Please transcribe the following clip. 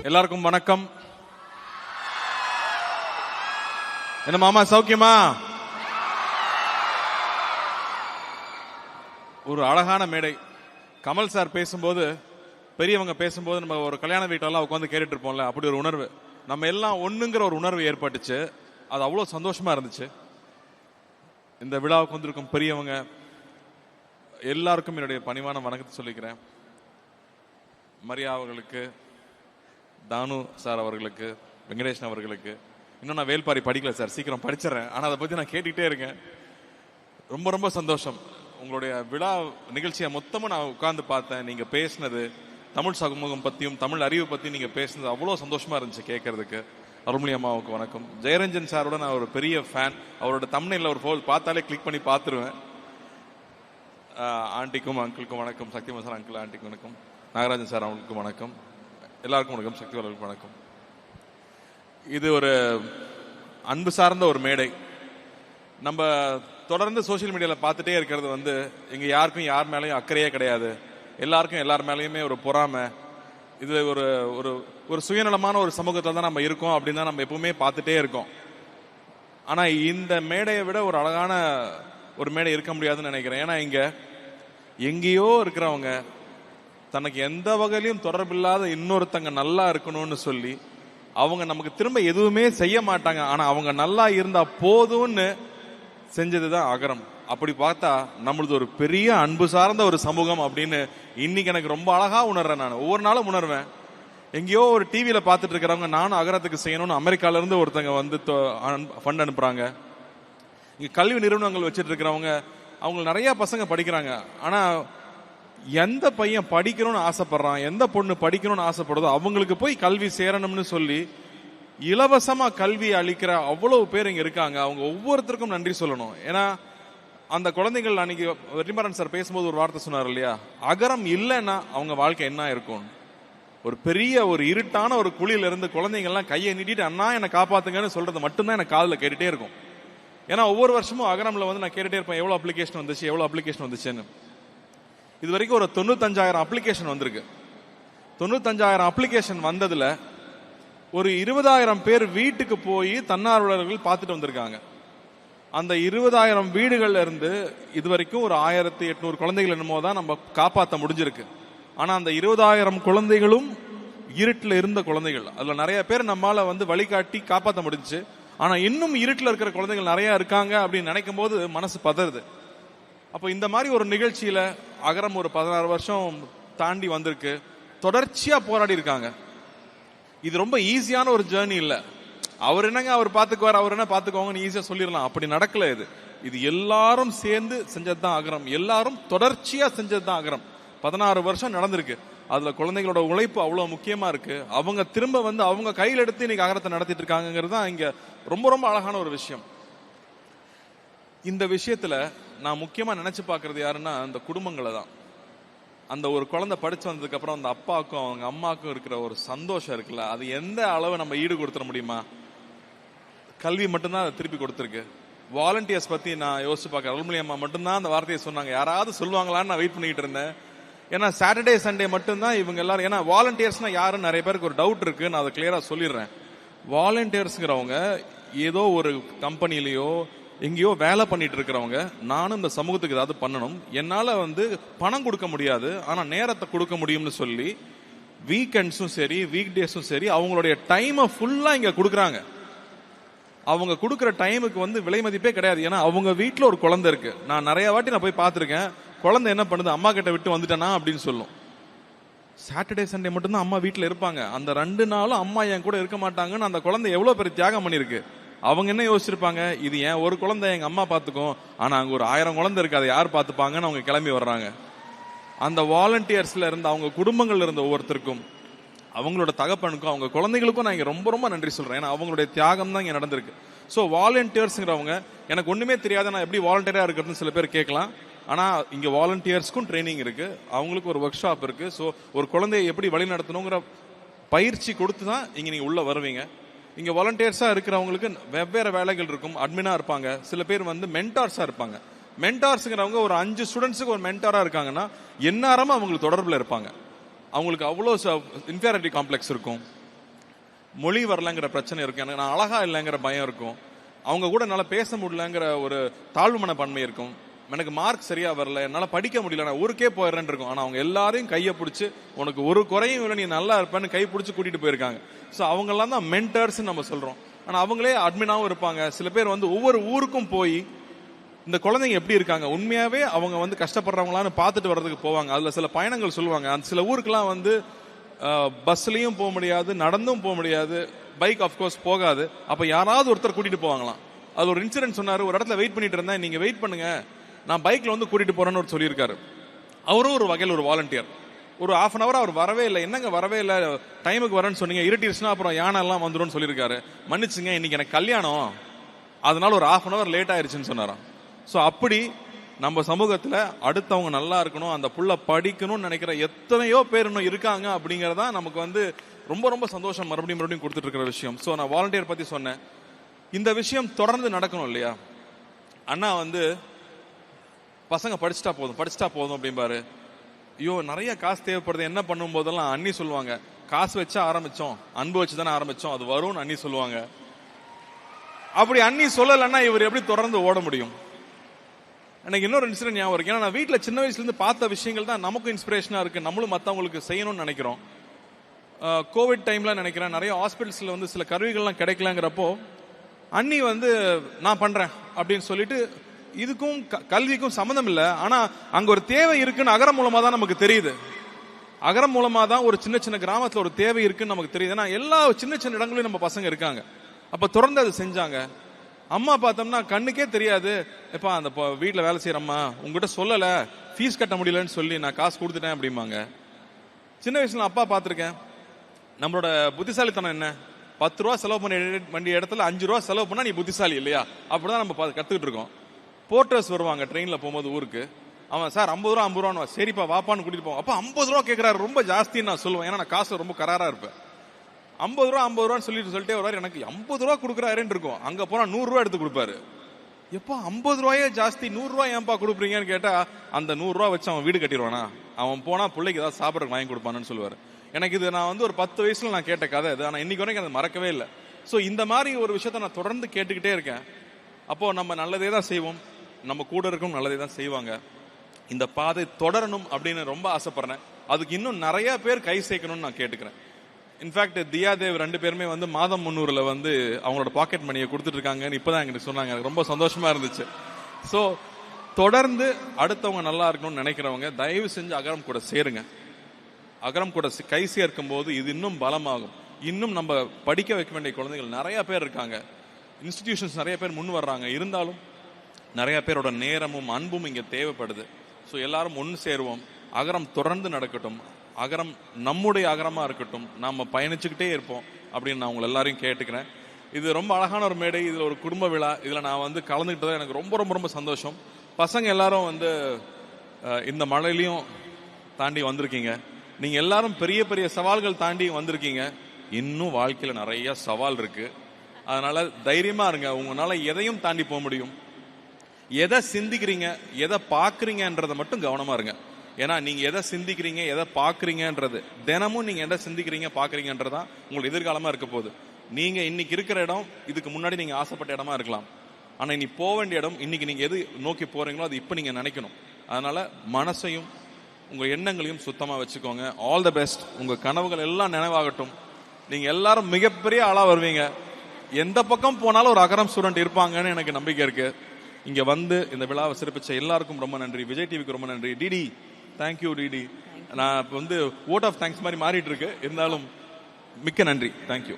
எல்லாருக்கும் வணக்கம். என்ன மாமா சௌக்கியமா? ஒரு அழகான மேடை. கமல் சார் பேசும்போது, பெரியவங்க பேசும்போது நம்ம ஒரு கல்யாண வீட்டெல்லாம் உட்காந்து கேட்டுட்டு இருப்போம்ல, அப்படி ஒரு உணர்வு. நம்ம எல்லாம் ஒண்ணுங்கிற ஒரு உணர்வு ஏற்பட்டுச்சு. அது அவ்வளவு சந்தோஷமா இருந்துச்சு. இந்த விழாவுக்கு வந்திருக்கும் பெரியவங்க எல்லாருக்கும் என்னுடைய பணிவான வணக்கத்தை சொல்லிக்கிறேன். மரியா அவர்களுக்கு, தானு சார் அவர்களுக்கு, வெங்கடேஷன் அவர்களுக்கு. இன்னும் நான் வேல்பாரி படிக்கல சார், சீக்கிரம் படிச்சிடறேன். ஆனால் அதை பற்றி நான் கேட்டுக்கிட்டே இருக்கேன். ரொம்ப ரொம்ப சந்தோஷம். உங்களுடைய விழா நிகழ்ச்சியை மொத்தமும் நான் உட்கார்ந்து பார்த்தேன். நீங்கள் பேசினது தமிழ் சமூகம் பற்றியும் தமிழ் அறிவு பற்றியும் நீங்கள் பேசினது அவ்வளோ சந்தோஷமாக இருந்துச்சு கேட்கறதுக்கு. அருள்மொழி அம்மாவுக்கு வணக்கம். ஜெயரஞ்சன் சாரோட நான் ஒரு பெரிய ஃபேன். அவரோட தம்ப்நெயில்ல ஒரு ஃபோல் பார்த்தாலே கிளிக் பண்ணி பார்த்துருவேன். ஆண்டிக்கும் அங்கிளுக்கும் வணக்கம். சக்திமா சார் அங்கிள் ஆண்டிக்கும் வணக்கம். நாகராஜன் சார் அவங்களுக்கும் வணக்கம். எல்லாருக்கும் வணக்கம். சக்தி அவர்களுக்கு வணக்கம். இது ஒரு அன்பு சார்ந்த ஒரு மேடை. நம்ம தொடர்ந்து சோசியல் மீடியாவில் பார்த்துட்டே இருக்கிறது இங்க யாருக்கும் யார் மேலேயும் அக்கறையே கிடையாது. எல்லாருக்கும் எல்லார் மேலேயுமே ஒரு பொறாமை. இது ஒரு ஒரு ஒரு சுயநலமான ஒரு சமூகத்தில் தான் நம்ம இருக்கோம் அப்படின்னு தான் நம்ம எப்பவுமே பார்த்துட்டே இருக்கோம். ஆனா இந்த மேடையை விட ஒரு அழகான ஒரு மேடை இருக்க முடியாதுன்னு நினைக்கிறேன். ஏன்னா இங்க எங்கேயோ இருக்கிறவங்க தனக்கு எந்த வகையிலும் தொடர்பில்லாத இன்னொருத்தங்க நல்லா இருக்கணும்னு சொல்லி அவங்க நமக்கு திரும்ப எதுவுமே செய்ய மாட்டாங்க. ஆனா அவங்க நல்லா இருந்தா போதும்னு செஞ்சதுதான் அகரம். அப்படி பார்த்தா நம்மளது ஒரு பெரிய அன்பு சார்ந்த ஒரு சமூகம் அப்படின்னு இன்னைக்கு எனக்கு ரொம்ப அழகா உணர்றேன். நான் ஒவ்வொரு நாளும் உணர்வேன். எங்கேயோ ஒரு டிவியில பார்த்துட்டு இருக்கிறவங்க நானும் அகரத்துக்கு செய்யணும்னு அமெரிக்கால இருந்து ஒருத்தங்க ஃபண்ட் அனுப்புறாங்க. இங்க கல்வி நிறுவனங்கள் வச்சுட்டு இருக்கிறவங்க அவங்க நிறைய பசங்க படிக்கிறாங்க. ஆனா எந்த பையன் படிக்கணும்னு ஆசைப்படுறான், எந்த பொண்ணு படிக்கணும்னு ஆசைப்படுதோ அவங்களுக்கு போய் கல்வி சேரணும்னு சொல்லி இலவசமா கல்வி அளிக்கிற அவ்வளவு பேர் இங்க இருக்காங்க. அவங்க ஒவ்வொருத்தருக்கும் நன்றி சொல்லணும். ஏன்னா அந்த குழந்தைகள் அன்னைக்கு வெற்றிமாறன் சார் பேசும்போது ஒரு வார்த்தை சொன்னார் இல்லையா, அகரம் இல்லைன்னா அவங்க வாழ்க்கை என்ன இருக்கும். ஒரு பெரிய ஒரு இருட்டான ஒரு குழியில இருந்து குழந்தைங்கள்லாம் கையை நீட்டிட்டு அண்ணா என்னை காப்பாத்துங்கன்னு சொல்றது மட்டும்தான் எனக்கு காதுல கேட்டுட்டே இருக்கும். ஏன்னா ஒவ்வொரு வருஷமும் அகரம்ல நான் கேட்டுட்டே இருப்பேன், எவ்வளவு அப்ளிகேஷன் வந்துச்சுன்னு. இது வரைக்கும் ஒரு 95,000 அப்ளிகேஷன் வந்திருக்கு. 95,000 அப்ளிகேஷன் வந்ததுல ஒரு 20,000 பேர் வீட்டுக்கு போய் தன்னார்வலர்கள் பார்த்துட்டு வந்திருக்காங்க. அந்த 20,000 வீடுகள்ல இருந்து இது வரைக்கும் ஒரு 1,800 குழந்தைகள் என்னமோ தான் நம்ம காப்பாற்ற முடிஞ்சிருக்கு. ஆனா அந்த 20,000 குழந்தைகளும் இருட்டுல இருந்த குழந்தைகள். அதுல நிறைய பேர் நம்மால வழிகாட்டி காப்பாற்ற முடிஞ்சு. ஆனா இன்னும் இருட்டுல இருக்கிற குழந்தைகள் நிறைய இருக்காங்க அப்படின்னு நினைக்கும் போது மனசு பதறுது. அப்போ இந்த மாதிரி ஒரு நிகழ்ச்சியில அகரம் ஒரு 16 வருஷம் தாண்டி வந்திருக்கு. தொடர்ச்சியா போராடி இருக்காங்க. இது ரொம்ப ஈஸியான ஒரு ஜேர்னி இல்ல. அவர் என்னங்க அவர் பாத்துக்குவார், அவர் என்ன பாத்துக்குவாங்கன்னு ஈஸியா சொல்லிடலாம். அப்படி நடக்கல. இது எல்லாரும் சேர்ந்து செஞ்சதுதான் அகரம். எல்லாரும் தொடர்ச்சியா செஞ்சதுதான் அகரம். 16 வருஷம் நடந்திருக்கு. அதுல குழந்தைகளோட உழைப்பு அவ்வளவு முக்கியமா இருக்கு. அவங்க திரும்ப அவங்க கையில் எடுத்து இன்னைக்கு அகரத்தை நடத்திட்டு இருக்காங்கிறது தான் இங்க ரொம்ப ரொம்ப அழகான ஒரு விஷயம். இந்த விஷயத்துல நான் முக்கியமா நினைச்சு பாக்குறது யாருன்னா அந்த குடும்பங்களை தான். அந்த ஒரு குழந்தை படிச்சு வந்ததுக்கு அப்புறம் அந்த அப்பாவுக்கும் அவங்க அம்மாவுக்கும் இருக்கிற ஒரு சந்தோஷம் இருக்குல்ல, அது எந்த அளவு நம்ம ஈடு கொடுத்துட முடியுமா? கல்வி மட்டும்தான் அதை திருப்பி கொடுத்துருக்கு. வாலண்டியர்ஸ் பத்தி நான் யோசிச்சு பார்க்க, அருள்மொழி அம்மா மட்டும்தான் அந்த வார்த்தையை சொன்னாங்க. யாராவது சொல்லுவாங்களான்னு நான் வெயிட் பண்ணிட்டு இருந்தேன். ஏன்னா சாட்டர்டே சண்டே மட்டும்தான் இவங்க எல்லாரும். ஏன்னா வாலண்டியர்ஸ்னா யாருன்னு நிறைய பேருக்கு ஒரு டவுட் இருக்கு. நான் அதை கிளியரா சொல்லிடுறேன். வாலண்டியர்ஸ்ங்கிறவங்க ஏதோ ஒரு கம்பெனிலேயோ எங்கேயோ வேலை பண்ணிட்டு இருக்கிறவங்க, நானும் இந்த சமூகத்துக்கு ஏதாவது பண்ணணும், என்னால பணம் கொடுக்க முடியாது ஆனா நேரத்தை கொடுக்க முடியும்னு சொல்லி வீக்கெண்ட்ஸும் சரி வீக் டேஸும் சரி அவங்களுடைய டைமை ஃபுல்லா இங்க கொடுக்குறாங்க. அவங்க கொடுக்குற டைமுக்கு விலை மதிப்பே கிடையாது. ஏன்னா அவங்க வீட்டுல ஒரு குழந்தை இருக்கு. நான் நிறைய வாட்டி நான் போய் பார்த்திருக்கேன். குழந்தை என்ன பண்ணுது, அம்மா கிட்ட விட்டு வந்துட்டேனா அப்படின்னு சொல்லும். சாட்டர்டே சண்டே மட்டும்தான் அம்மா வீட்டுல இருப்பாங்க. அந்த 2 நாளும் அம்மா என் கூட இருக்க மாட்டாங்கன்னு அந்த குழந்தை எவ்வளவு பெரிய தியாகம் பண்ணிருக்கு. அவங்க என்ன யோசிச்சிருப்பாங்க, இது ஏன் ஒரு குழந்தை எங்க அம்மா பாத்துக்கும், ஆனா அங்க ஒரு 1000 குழந்தை இருக்கு, அதை யார் பாத்துப்பாங்கன்னு அவங்க கிளம்பி வர்றாங்க. அந்த வாலண்டியர்ஸ்ல இருந்து அவங்க குடும்பங்கள்ல இருந்த ஒவ்வொருத்தருக்கும், அவங்களோட தகப்பனுக்கும் அவங்க குழந்தைகளுக்கும் நான் இங்க ரொம்ப ரொம்ப நன்றி சொல்றேன். ஏன்னா அவங்களுடைய தியாகம் தான் இங்க நடந்திருக்கு. ஸோ வாலண்டியர்ஸ்ங்கிறவங்க, எனக்கு ஒண்ணுமே தெரியாத நான் எப்படி வாலண்டியரா இருக்கிறதுன்னு சில பேர் கேட்கலாம். ஆனா இங்க வாலண்டியர்ஸ்க்கும் ட்ரைனிங் இருக்கு, அவங்களுக்கு ஒரு ஒர்க் ஷாப் இருக்கு. ஸோ ஒரு குழந்தையை எப்படி வழி நடத்தணுங்கிற பயிற்சி கொடுத்து தான் இங்க நீங்க உள்ள வருவீங்க. இங்க வாலண்டியர்ஸா இருக்கிறவங்களுக்கு வெவ்வேறு வேலைகள் இருக்கும். அட்மினா இருப்பாங்க, சில பேர் மென்டார்ஸா இருப்பாங்க. மென்டார்ஸ்ங்கிறவங்க ஒரு 5 ஸ்டூடெண்ட்ஸுக்கு ஒரு மென்டாரா இருக்காங்கன்னா எந்நேரமும் அவங்களுக்கு தொடர்புல இருப்பாங்க. அவங்களுக்கு அவ்வளோ இன்ஃபீரியாரிட்டி காம்ப்ளெக்ஸ் இருக்கும். மொழி வரலங்கிற பிரச்சனை இருக்கும், எனக்கு நான் அழகா இல்லைங்கிற பயம் இருக்கும், அவங்க கூட என்னால் பேச முடியலங்கிற ஒரு தாழ்வு மனப்பான்மை இருக்கும், எனக்கு மார்க் சரியா வரல, என்னால் படிக்க முடியல, நான் ஊருக்கே போயிடுறேன்னு இருக்கும். ஆனால் அவங்க எல்லாரையும் கையை பிடிச்சி உனக்கு ஒரு குறையும் இல்லை, நீ நல்லா இருப்பேன்னு கை பிடிச்சி கூட்டிட்டு போயிருக்காங்க. ஸோ அவங்கெல்லாம் தான் மென்டர்ஸ் நம்ம சொல்றோம். ஆனால் அவங்களே அட்மினாவும் இருப்பாங்க. சில பேர் வந்து ஒவ்வொரு ஊருக்கும் போய் இந்த குழந்தைங்க எப்படி இருக்காங்க, உண்மையாவே அவங்க வந்து கஷ்டப்படுறவங்களான்னு பார்த்துட்டு வர்றதுக்கு போவாங்க. அதுல சில பயணங்கள் சொல்லுவாங்க. அந்த சில ஊருக்குலாம் வந்து பஸ்லயும் போக முடியாது, நடந்தும் போக முடியாது, பைக் ஆஃப்கோர்ஸ் போகாது. அப்ப யாராவது ஒருத்தர் கூட்டிட்டு போவாங்களாம். அது ஒரு இன்சிடென்ட் சொன்னாரு. ஒரு இடத்துல வெயிட் பண்ணிட்டு இருந்தேன், நீங்க வெயிட் பண்ணுங்க, நான் பைக்ல வந்து கூட்டிட்டு போறேன்னு ஒரு சொல்லியிருக்காரு. அவரும் ஒரு வகையில் ஒரு வாலண்டியர். ஒரு ஹாஃப் அன் அவர் அவர் வரவே இல்லை. என்னங்க வரவே இல்லை, டைமுக்கு வரேன்னு சொன்னீங்க, இருட்டிடுச்சுன்னா அப்புறம் யானை எல்லாம் வந்துடும் சொல்லியிருக்காரு. மன்னிச்சுங்க, இன்னைக்கு எனக்கு கல்யாணம், அதனால ஒரு ஹாஃப் அன் அவர் லேட் ஆயிருச்சுன்னு சொன்னாராம். ஸோ அப்படி நம்ம சமூகத்தில் அடுத்தவங்க நல்லா இருக்கணும், அந்த புள்ள படிக்கணும்னு நினைக்கிற எத்தனையோ பேர் இன்னும் இருக்காங்க. அப்படிங்கறதா நமக்கு வந்து ரொம்ப ரொம்ப சந்தோஷம் மறுபடியும் கொடுத்துட்டு இருக்கிற விஷயம். ஸோ நான் வாலண்டியர் பத்தி சொன்னேன். இந்த விஷயம் தொடர்ந்து நடக்கணும் இல்லையா? அண்ணா வந்து பசங்க படிச்சுட்டா போதும் அப்படிம்பாரு. ஐயோ நிறைய காசு தேவைப்படுது, என்ன பண்ணும் போதெல்லாம் அண்ணி சொல்லுவாங்க, காசு வச்சா ஆரம்பிச்சோம், அன்பு வச்சு தானே ஆரம்பிச்சோம், அது வரும்னு அண்ணி சொல்லுவாங்க. அப்படி அண்ணி சொல்லலைன்னா இவர் எப்படி தொடர்ந்து ஓட முடியும்? எனக்கு இன்னொரு இன்சிடென்ட் ஞாபகம் இருக்கு. ஏன்னா நான் வீட்டில் சின்ன வயசுல இருந்து பார்த்த விஷயங்கள் தான் நமக்கும் இன்ஸ்பிரேஷனா இருக்கு, நம்மளும் மற்றவங்களுக்கு செய்யணும்னு நினைக்கிறோம். கோவிட் டைம்ல நினைக்கிறேன் நிறைய ஹாஸ்பிட்டல்ஸ்ல வந்து சில கருவிகள்லாம் கிடைக்கலங்கிறப்போ அண்ணி வந்து நான் பண்றேன் அப்படின்னு சொல்லிட்டு, இதுக்கும் கல்விக்கும் சம்மந்தம் இல்லை, ஆனா அங்க ஒரு தேவை இருக்குன்னு அகரம் மூலமா தான் நமக்கு தெரியுது. அகரம் மூலமா தான் ஒரு சின்ன சின்ன கிராமத்துல ஒரு தேவை இருக்குன்னு நமக்கு தெரியுது. ஏன்னா எல்லா சின்ன சின்ன இடங்களையும் நம்ம பசங்க இருக்காங்க. அப்ப தொடர்ந்து அது செஞ்சாங்க. அம்மா பார்த்தோம்னா கண்ணுக்கே தெரியாது, எப்பா அந்த வீட்டில் வேலை செய்யறம்மா உங்ககிட்ட சொல்லல, ஃபீஸ் கட்ட முடியலன்னு சொல்லி நான் காசு கொடுத்துட்டேன் அப்படிம்பாங்க. சின்ன வயசுல அப்பா பார்த்துருக்கேன். நம்மளோட புத்திசாலித்தனம் என்ன, 10 ரூபா செலவு பண்ண வேண்டிய இடத்துல 5 ரூபா செலவு பண்ணா நீ புத்திசாலி இல்லையா? அப்படிதான் நம்ம கத்துக்கிட்டு இருக்கோம். போர்ட்டர்ஸ் வருவாங்க ட்ரெயின்ல போகும்போது ஊருக்கு, அவன் சார் 50 ரூபா, சரிப்பா வாப்பான்னு கூட்டிட்டு போவான். அப்ப 50 ரூபா கேட்கிறாரு, ரொம்ப ஜாஸ்தின்னு நான் சொல்லுவேன். ஏன்னா நான் காசு ரொம்ப கராரா இருப்பேன். 50 ரூபான்னு சொல்லிட்டே வர்றாரு. எனக்கு 50 ரூபா கொடுக்குறாருன்னு இருக்கும். அங்க போனா 100 ரூபா எடுத்து கொடுப்பாரு. எப்பா 50 ரூபாயே ஜாஸ்தி, 100 ரூபாய் ஏன்பா கொடுப்பீங்கன்னு கேட்டா, அந்த 100 ரூபா வச்சு அவன் வீடு கட்டிடுவானா, அவன் போனா பிள்ளைக்கு ஏதாவது சாப்பிட்றதுக்கு வாங்கி கொடுப்பான்னு சொல்லுவாரு. எனக்கு இது நான் வந்து ஒரு 10 வயசுல நான் கேட்ட கதை இது. ஆனா இன்னைக்கு வரைக்கும் அதை மறக்கவே இல்லை. ஸோ இந்த மாதிரி ஒரு விஷயத்த நான் தொடர்ந்து கேட்டுக்கிட்டே இருக்கேன். அப்போ நம்ம நல்லதே தான் செய்வோம், நம்ம கூட இருக்கும் நல்லதே தான் செய்வாங்க. இந்த பாதை தொடரணும் அப்படின்னு ரொம்ப ஆசைப்படுறேன். அதுக்கு இன்னும் நிறைய பேர் கை சேர்க்கணும்னு நான் கேட்டுக்கிறேன். இன்ஃபேக்ட் தியா தேவ் 2 பேருமே வந்து மாதம் 300ல வந்து அவங்களோட பாக்கெட் மணியை கொடுத்துட்டு இருக்காங்கன்னு இப்பதான் எங்களுக்கு சொன்னாங்க. எனக்கு ரொம்ப சந்தோஷமா இருந்துச்சு. ஸோ தொடர்ந்து அடுத்தவங்க நல்லா இருக்கணும்னு நினைக்கிறவங்க தயவு செஞ்சு அகரம் கூட சேருங்க. அகரம் கூட கை சேர்க்கும் போது இது இன்னும் பலமாகும். இன்னும் நம்ம படிக்க வைக்க வேண்டிய குழந்தைகள் நிறைய பேர் இருக்காங்க, இன்ஸ்டிடியூஷன்ஸ் நிறைய பேர் முன் வர்றாங்க. இருந்தாலும் நிறைய பேரோட நேரமும் அன்பும் இங்க தேவைப்படுது. ஸோ எல்லாரும் ஒன்று சேருவோம். அகரம் தொடர்ந்து நடக்கட்டும், அகரம் நம்முடைய அகரமா இருக்கட்டும், நாம பயணிச்சுக்கிட்டே இருப்போம் அப்படின்னு நான் உங்களை எல்லாரையும் கேட்டுக்கிறேன். இது ரொம்ப அழகான ஒரு மேடை, இதுல ஒரு குடும்ப விழா, இதுல நான் வந்து கலந்துக்கிட்டது எனக்கு ரொம்ப ரொம்ப ரொம்ப சந்தோஷம். பசங்க எல்லாரும் வந்து இந்த மழையிலையும் தாண்டி வந்திருக்கீங்க. நீங்க எல்லாரும் பெரிய பெரிய சவால்கள் தாண்டி வந்திருக்கீங்க. இன்னும் வாழ்க்கையில நிறைய சவால் இருக்கு. அதனால தைரியமா இருங்க, உங்களால எதையும் தாண்டி போக முடியும். எதை சிந்திக்கிறீங்க, எதை பாக்குறீங்கன்றத மட்டும் கவனமா இருங்க. ஏன்னா நீங்க எதை சிந்திக்கிறீங்க, எதை பாக்குறீங்கன்றது, தினமும் நீங்க எதை சிந்திக்கிறீங்க பாக்குறீங்கன்றதான் உங்களுக்கு எதிர்காலமா இருக்க போகுது. நீங்க இன்னைக்கு இருக்கிற இடம் இதுக்கு முன்னாடி நீங்க ஆசைப்பட்ட இடமா இருக்கலாம். ஆனா இனி போக வேண்டிய இடம், இன்னைக்கு நீங்க எது நோக்கி போறீங்களோ அது இப்ப நீங்க நினைக்கணும். அதனால மனசையும் உங்க எண்ணங்களையும் சுத்தமா வச்சுக்கோங்க. All the best. உங்க கனவுகள் எல்லாம் நினைவாகட்டும். நீங்க எல்லாரும் மிகப்பெரிய ஆளா வருவீங்க. எந்த பக்கம் போனாலும் ஒரு அகரம் ஸ்டூடெண்ட் இருப்பாங்கன்னு எனக்கு நம்பிக்கை இருக்கு. இங்க வந்து இந்த விழாவை சிறப்பிச்ச எல்லாருக்கும் ரொம்ப நன்றி. விஜய் டிவிக்கு ரொம்ப நன்றி. DD thank you. டிடி நான் வந்து ஓட் ஆஃப் தேங்க்ஸ் மாதிரி மாறிட்டு இருக்கு, இருந்தாலும் மிக்க நன்றி. தேங்க்யூ.